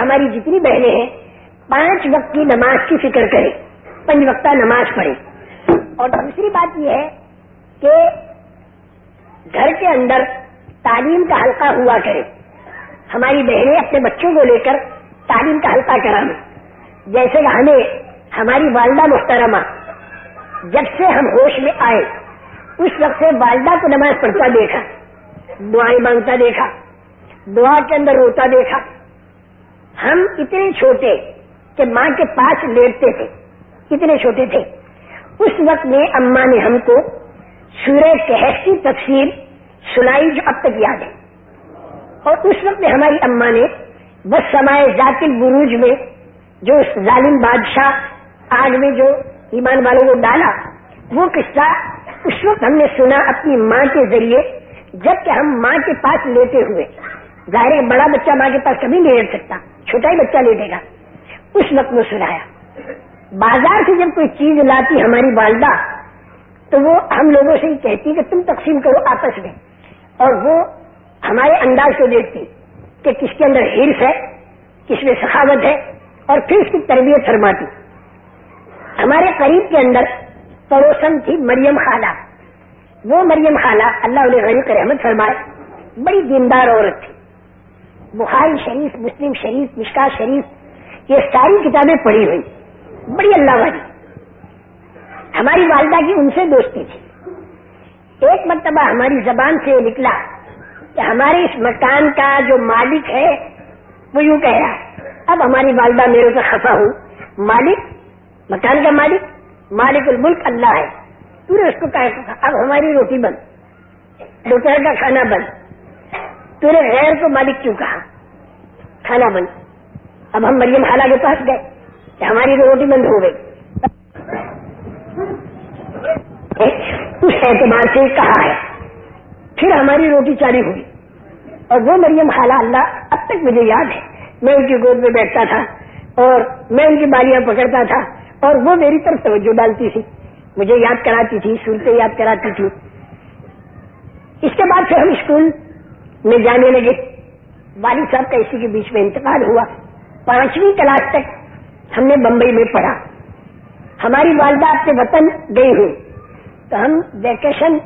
ہماری جتنی بہنیں ہیں 5 وقت کی نماز کی فکر کریں، 5 وقتہ نماز پڑھیں۔ اور دوسری بات یہ ہے کہ گھر کے اندر تعلیم کا حلقہ ہوا کرے، ہماری بہنیں اپنے بچوں کو لے کر تعلیم کا حلقہ کرائیں۔ جیسے کہ ہمیں ہماری والدہ محترمہ جب سے ہم ہوش میں آئے اس وقت سے والدہ کو نماز پڑھتا دیکھا، دعائیں مانگتا دیکھا، دعا کے اندر روتا دیکھا۔ ہم اتنے چھوٹے کہ ماں کے پاس لیٹتے تھے، اتنے چھوٹے تھے، اس وقت میں اماں نے ہم کو سورہ کہف کی تفسیر سنائی جو اب تک یاد ہے۔ اور اس وقت میں ہماری اماں نے بس سمائے ذات البروج میں جو اس ظالم بادشاہ آگ میں جو ایمان والوں کو ڈالا، وہ قصہ اس وقت ہم نے سنا اپنی ماں کے ذریعے، جب کہ ہم ماں کے پاس لیٹے ہوئے۔ ظاہر ہے بڑا بچہ ماں کے پاس کبھی نہیں لیٹ سکتا، چھوٹا ہی بچہ لیٹے گا، اس وقت میں سنایا۔ بازار سے جب کوئی چیز لاتی ہماری والدہ تو وہ ہم لوگوں سے ہی کہتی کہ تم تقسیم کرو آپس میں، اور وہ ہمارے انداز کو دیکھتی کہ کس کے اندر حرص ہے، کس میں سخاوت ہے، اور پھر اس کی تربیت فرماتی۔ ہمارے قریب کے اندر پڑوسن تھی مریم خالہ، وہ مریم خالہ اللہ علیہ غریب رحمت فرمائے بڑی دیندار عورت تھی، بخاری شریف، مسلم شریف، مشکات شریف یہ ساری کتابیں پڑھی ہوئی، بڑی اللہ والی۔ ہماری والدہ کی ان سے دوستی تھی۔ ایک مرتبہ ہماری زبان سے نکلا کہ ہمارے اس مکان کا جو مالک ہے وہ یوں کہہ رہا ہے۔ اب ہماری والدہ میرے سے خفا ہوں، مالک، مکان کا مالک، مالک الملک اللہ ہے، تو نے اس کو کہا اب ہماری روٹی بند، دوپہر کا کھانا بند، تو نے غیر کو مالک کیوں کہا، کھانا بند۔ اب ہم مریم خالہ کے پاس گئے کہ ہماری روٹی بند ہو گئی، اس اعتبار سے کہا ہے۔ پھر ہماری روٹی چاری ہوئی، اور وہ مریم خالہ اللہ اب تک مجھے یاد ہے، میں ان کی گود میں بیٹھتا تھا اور میں ان کی بالیاں پکڑتا تھا اور وہ میری طرف توجہ ڈالتی تھی، مجھے یاد کراتی تھی، صورتیں یاد کراتی تھی۔ اس کے بعد پھر ہم اسکول میں جانے لگے، والد صاحب کا اسی کے بیچ میں انتقال ہوا۔ 5ویں کلاس تک ہم نے بمبئی میں پڑھا۔ ہماری والدہ اپنے وطن گئی ہوئی تو ہم ویکیشن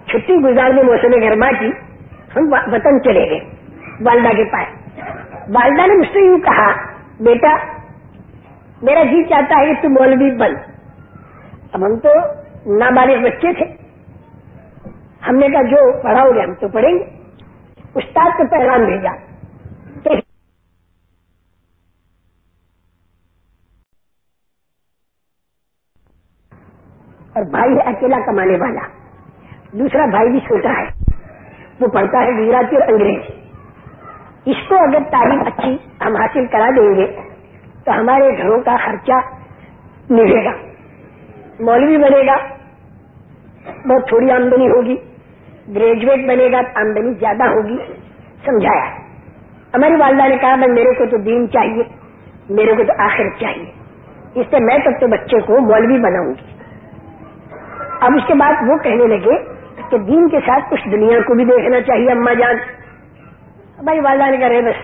چھٹی گزارنے موسم گرما کی ہم وطن چلے گئے والدہ کے پاس۔ والدہ نے مجھ سے یوں کہا، بیٹا میرا جی چاہتا ہے کہ تم مولوی بن۔ اب ہم تو نابالغ بچے تھے، ہم نے کہا جو پڑھاؤ گے ہم تو پڑھیں گے۔ استاد کو پیغام بھیجا کہ اور بھائی ہے اکیلا کمانے والا، دوسرا بھائی بھی چھوٹا ہے، وہ پڑھتا ہے گجراتی اور انگریزی۔ اس کو اگر تعلیم اچھی ہم حاصل کرا دیں گے تو ہمارے گھروں کا خرچہ ملے گا، مولوی بنے گا بہت تھوڑی آمدنی ہوگی، گریجویٹ بنے گا آمدنی زیادہ ہوگی، سمجھایا۔ ہماری والدہ نے کہا میرے کو تو دین چاہیے، میرے کو تو آخرت چاہیے، اس سے میں تب تو بچے کو مولوی بناؤں گی۔ اب اس کے بعد وہ کہنے لگے کہ دین کے ساتھ کچھ دنیا کو بھی دیکھنا چاہیے اماں جان۔ ہماری والدہ نے کہا بس،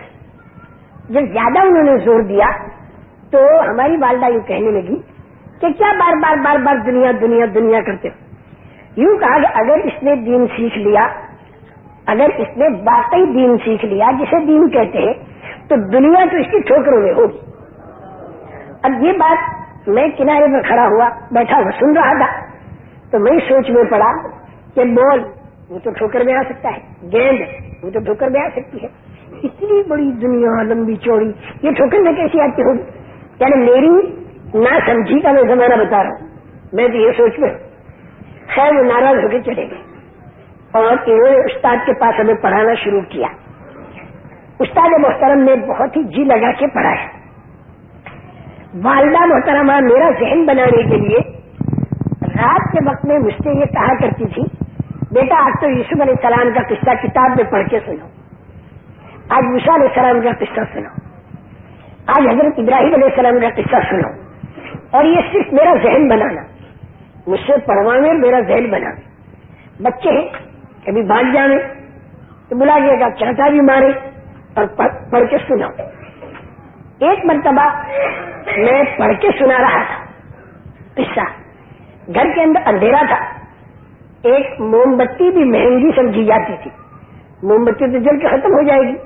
جب زیادہ انہوں نے زور دیا تو ہماری والدہ یوں کہنے لگی کہ کیا بار بار بار بار دنیا دنیا دنیا کرتے ہو۔ یوں کہا کہ اگر اس نے دین سیکھ لیا، اگر اس نے واقعی دین سیکھ لیا جسے دین کہتے ہیں، تو دنیا تو اس کی ٹھوکروں میں ہوگی۔ اب یہ بات میں کنارے میں کھڑا ہوا بیٹھا ہوا سن رہا تھا تو میں سوچ میں پڑا کہ بال وہ تو ٹھوکر میں آ سکتا ہے، گیند وہ تو ٹھوکر میں آ سکتی ہے، اتنی بڑی دنیا لمبی چوڑی یہ ٹھوکر میں کیسی آتی ہوگی؟ یعنی میری نہ سمجھی کا میں زمانہ بتا رہا ہوں، میں تو یہ سوچ میں۔ خیر وہ ناراض ہو کے چلے گئے اور انہوں نے استاد کے پاس ہمیں پڑھانا شروع کیا۔ استاد محترم نے بہت ہی جی لگا کے پڑھایا۔ والدہ محترمہ میرا ذہن بنانے کے لیے رات کے وقت میں مجھ سے یہ کہا کرتی تھی، بیٹا آج تو یوسف علیہ السلام کا قصہ کتاب میں پڑھ کے سنو، آج موسیٰ علیہ السلام کا قصہ سنو، آج حضرت ابراہیم علیہ السلام کا قصہ سنو، اور یہ صرف میرا ذہن بنانا، مجھ سے پڑھوانے میرا ذہن بنانا۔ بچے ہیں کبھی بھاگ جانے تو بلا گیا چاٹا بھی مارے اور پڑھ کے سناؤ۔ ایک مرتبہ میں پڑھ کے سنا رہا تھا قصہ. گھر کے اندر اندھیرا تھا. ایک موم بتی بھی مہنگی سمجھی جاتی تھی. موم بتی تو جل کے ختم ہو جائے گی,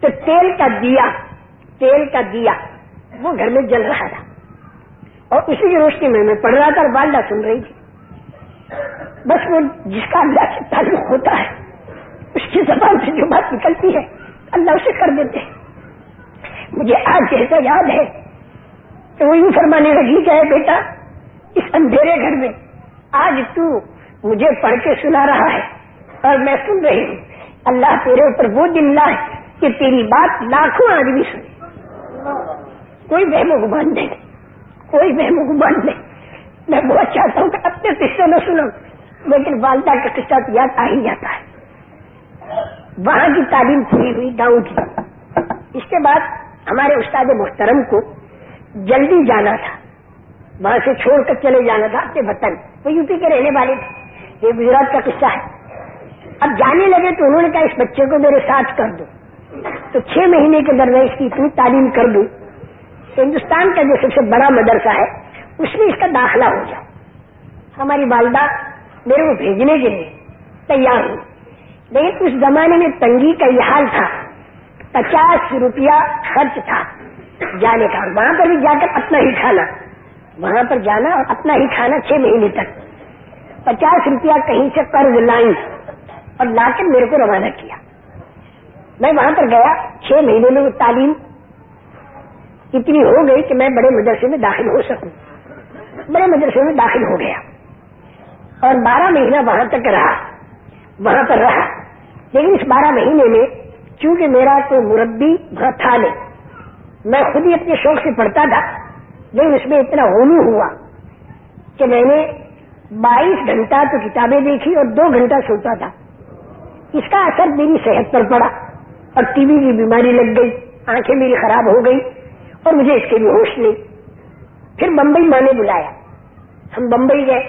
تو تیل کا دیا وہ گھر میں جل رہا تھا, اور اسی کی روشنی میں پڑھ رہا تھا اور والدہ سن رہی تھی. بس وہ جس کا اللہ سے تعلق ہوتا ہے اس کی زبان سے جو بات نکلتی ہے اللہ اسے کر دیتے ہیں. مجھے آج جیسا یاد ہے کہ وہ یوں فرمانے لگی کہ بیٹا اس اندھیرے گھر میں آج تو مجھے پڑھ کے سنا رہا ہے اور میں سن رہی ہوں. اللہ تیرے اوپر وہ دن لائے کہ تیری بات لاکھوں آدمی سنے. کوئی وہم و گمان نہیں, کوئی وہم و گمان نہیں. میں بہت چاہتا ہوں کہ اپنے قصے نہ سنوں, لیکن والدہ کا قصہ تو یاد آ ہی جاتا ہے. وہاں کی تعلیم پوری ہوئی گاؤں کی. اس کے بعد ہمارے استاد محترم کو جلدی جانا تھا, وہاں سے چھوڑ کر چلے جانا تھا اپنے وطن. وہ یو پی کے رہنے والے تھے, یہ گجرات کا قصہ ہے. اب جانے لگے تو انہوں نے کہا اس بچے کو میرے ساتھ کر دو. تو 6 مہینے کے اندر میں اس کی اتنی تعلیم کر دوں ہندوستان کا جو سب سے بڑا مدرسہ ہے اس میں اس کا داخلہ ہو جائے. ہماری والدہ میرے کو بھیجنے کے لیے تیار ہوئی, لیکن اس زمانے میں تنگی کا یہ حال تھا, 50 روپیہ خرچ تھا جانے کا, وہاں پر بھی جا کر اپنا ہی کھانا, وہاں پر جانا اور اپنا ہی کھانا 6 مہینے تک. 50 روپیہ کہیں سے قرض لائیں اور لا کر میرے کو روانہ کیا. میں وہاں پر گیا, 6 مہینے میں وہ تعلیم اتنی ہو گئی کہ میں بڑے مدرسے میں داخل ہو سکوں. بڑے مدرسے میں داخل ہو گیا اور 12 مہینہ وہاں تک رہا, وہاں پر رہا. لیکن اس 12 مہینے میں چونکہ میرا کوئی مربی وہاں تھا نہیں, میں خود ہی اپنے شوق سے پڑھتا تھا, لیکن اس میں اتنا غلو ہوا کہ میں نے 22 گھنٹہ تو کتابیں دیکھی اور 2 گھنٹہ سوتا تھا. اس کا اثر میری صحت پر پڑا اور ٹی بی کی بیماری لگ گئی, آنکھیں میری خراب ہو گئی اور مجھے اس کے بھی ہوش نہیں. پھر بمبئی ماں نے بلایا, ہم بمبئی گئے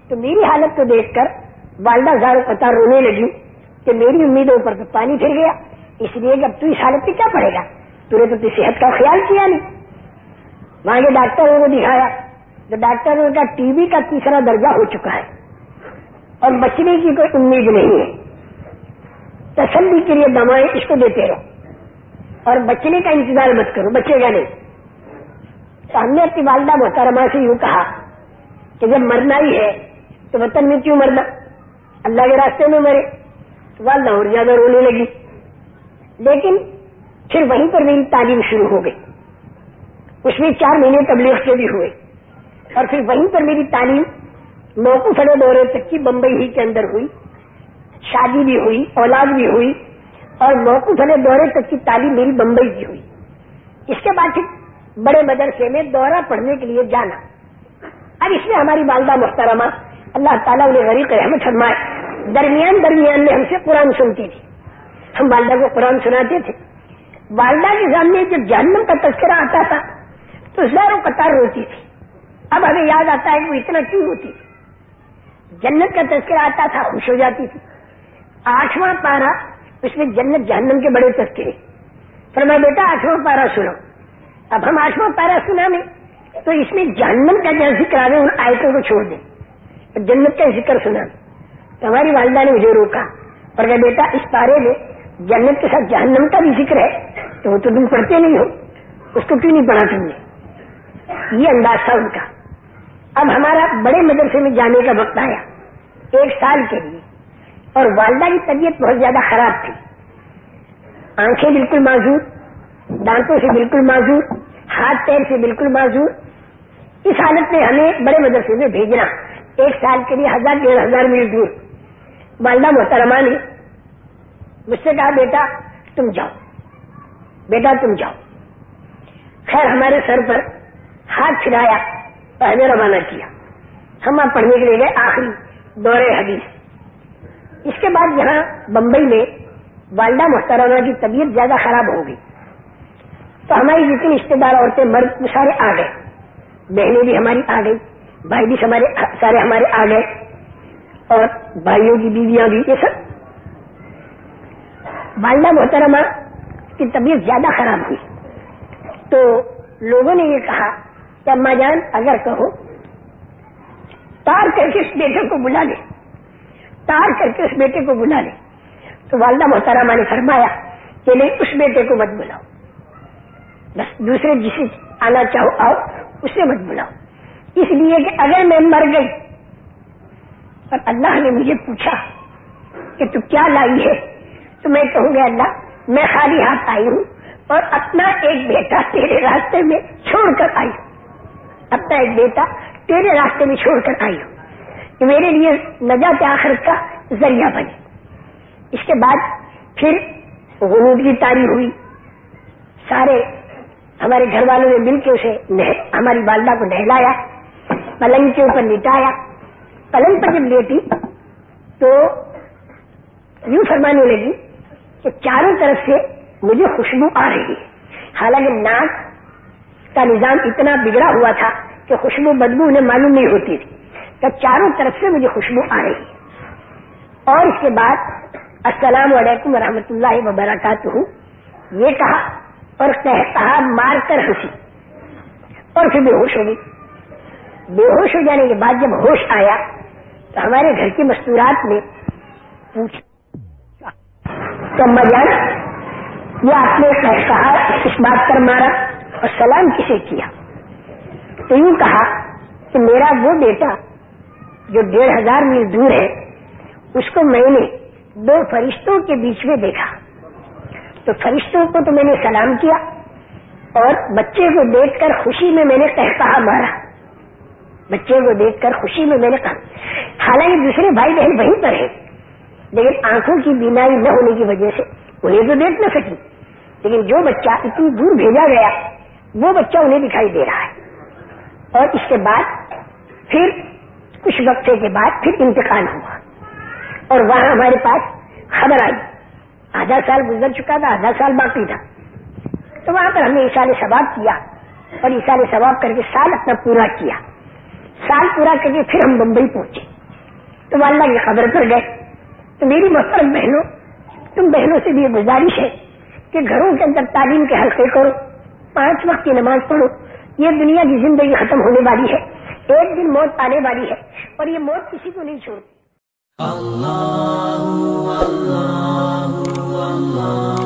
تو میری حالت کو دیکھ کر والدہ زاروں قطار رونے لگی کہ میری امیدوں پر تو پانی پھر گیا, اس لیے کہ اب تو اس حالت میں کیا پڑے گا, تو نے تو اپنی صحت کا خیال کیا نہیں. وہاں کے ڈاکٹروں کو دکھایا تو ڈاکٹروں کا ٹی بی کا 3 درجہ ہو چکا ہے اور بچنے کی کوئی امید نہیں ہے. تسلی کے لیے دوائیں اس کو دیتے رہو اور بچنے کا انتظار مت کرو, بچے گا نہیں. تو ہم نے اپنی والدہ محترمہ سے یوں کہا کہ جب مرنا ہی ہے تو وطن میں کیوں مرنا, اللہ کے راستے میں مرے. والدہ اور زیادہ رونے لگی. لیکن پھر وہیں پر میری تعلیم شروع ہو گئی. اس میں 4 مہینے تبلیغ کے بھی ہوئے اور پھر وہیں پر میری تعلیم موقوف دورے تک کی بمبئی ہی کے اندر ہوئی. شادی بھی ہوئی, اولاد بھی ہوئی اور موقوف دورے تک کی تعلیم میری بمبئی کی ہوئی. اس کے بعد پھر بڑے مدرسے میں دورہ پڑھنے کے لیے جانا. اب اس میں ہماری والدہ محترمہ اللہ تعالیٰ انہیں غریق رحمت فرمائے, درمیان میں ہم سے قرآن سنتی تھی. ہم والدہ کو قرآن سناتے تھے. والدہ کے سامنے جب جہنم کا تذکرہ آتا تھا تو زاروں قطار روتی تھی. اب ہمیں یاد آتا ہے کہ وہ اتنا کیوں روتی تھی. جنت کا تذکرہ آتا تھا خوش ہو جاتی تھی. 8واں پارہ اس میں جنت جہنم کے بڑے تذکرے. فرمایا بیٹا 8واں پارہ سنو. اب ہم 8واں پارہ سنا میں تو اس میں جہنم کا جو ذکر آئے ان آیتوں کو چھوڑ دیں, جنت کا ذکر سنا. تو ہماری والدہ نے مجھے روکا اور کہا بیٹا اس پارے میں جنت کے ساتھ جہنم کا بھی ذکر ہے تو وہ تو تم پڑھتے نہیں ہو, اس کو کیوں نہیں پڑھا تم نے. یہ انداز تھا ان کا. اب ہمارا بڑے مدرسے میں جانے کا وقت آیا 1 سال کے لیے, اور والدہ کی طبیعت بہت زیادہ خراب تھی. آنکھیں بالکل معذور, دانتوں سے بالکل معذور, ہاتھ پیر سے بالکل معذور. اس حالت میں ہمیں بڑے مدرسے میں بھیجنا 1 سال کے لیے 1000-1500 میل دور. والدہ محترمہ نے مجھ سے کہا بیٹا تم جاؤ, بیٹا تم جاؤ. خیر ہمارے سر پر ہاتھ پھرایا اور ہمیں روانہ کیا. ہم وہاں پڑھنے کے لیے گئے آخری دورے حدیث. اس کے بعد یہاں بمبئی میں والدہ محترمہ کی طبیعت زیادہ خراب ہو گئی تو ہماری جتنی رشتے دار عورتیں مرد وہ سارے آ گئے, بہنیں بھی ہماری آ گئی, بھائی بھی سارے ہمارے آ گئے اور بھائیوں کی بیویاں بھی. یہ سب والدہ محترمہ کی طبیعت زیادہ خراب ہوئی. تو لوگوں نے یہ کہا کہ اماں جان اگر کہو تار کر کے اس بیٹے کو بلا لے، تار کر کے اس بیٹے کو بلا لے. تو والدہ محترمہ نے فرمایا کہ نہیں، اس بیٹے کو مت بلاؤ، بس دوسرے جسے آنا چاہو آؤ، اسے مت بلاؤ. اس لیے کہ اگر میں مر گئی اور اللہ نے مجھے پوچھا کہ تو کیا لائی ہے، تو میں کہوں گا اللہ میں خالی ہاتھ آئی ہوں اور اپنا ایک بیٹا تیرے راستے میں چھوڑ کر آئی ہوں، اپنا ایک بیٹا تیرے راستے میں چھوڑ کر آئی ہوں کہ میرے لیے نجات آخرت کا ذریعہ بنے. اس کے بعد پھر غنود کی تاری ہوئی. سارے ہمارے گھر والوں نے مل کے اسے ہماری والدہ کو نہلایا، پلنگ کے اوپر لٹایا. پلنگ پر جب لیٹی تو یوں فرمانے لگی کہ چاروں طرف سے مجھے خوشبو آ رہی ہے. حالانکہ ناک کا نظام اتنا بگڑا ہوا تھا کہ خوشبو بدبو انہیں معلوم نہیں ہوتی تھی، کہ چاروں طرف سے مجھے خوشبو آ رہی ہے. اور اس کے بعد السلام علیکم ورحمۃ اللہ وبرکاتہ یہ کہا اور کہا مار کر ہنسی اور پھر بے ہوش ہو گئی. بے ہوش ہو جانے کے بعد جب ہوش آیا تو ہمارے گھر کی مستورات نے پوچھا تو اماں جان یہ آپ نے کہا اس بات پر مارا اور سلام کسے کیا؟ تو یوں کہا کہ میرا وہ بیٹا جو 1500 میل دور ہے اس کو میں نے 2 فرشتوں کے بیچ میں دیکھا. تو فرشتوں کو تو میں نے سلام کیا اور بچے کو دیکھ کر خوشی میں نے کہا مارا. بچے کو دیکھ کر خوشی میں نے کہا. حالانکہ دوسرے بھائی بہن وہیں پر ہیں لیکن آنکھوں کی بینائی نہ ہونے کی وجہ سے انہیں تو دیکھ نہ سکی، لیکن جو بچہ اتنی دور بھیجا گیا وہ بچہ انہیں دکھائی دے رہا ہے. اور اس کے بعد پھر کچھ وقفے کے بعد پھر انتقال ہوا اور وہاں ہمارے پاس خبر آئی. آدھا سال گزر چکا تھا، آدھا سال باقی تھا. تو وہاں پر ہم نے ایصال ثواب کیا اور ایصال ثواب کر کے سال اپنا پورا کیا. سال پورا کر کے پھر ہم بمبئی پہنچے تو والدہ کی خبر پر گئے. تو میری محترم بہنوں، تم بہنوں سے بھی یہ گزارش ہے کہ گھروں کے اندر تعلیم کے حلقے کرو، 5 وقت کی نماز پڑھو. یہ دنیا کی زندگی ختم ہونے والی ہے، ایک دن موت آنے والی ہے اور یہ موت کسی کو نہیں چھوڑتی. اللہ اللہ اللہ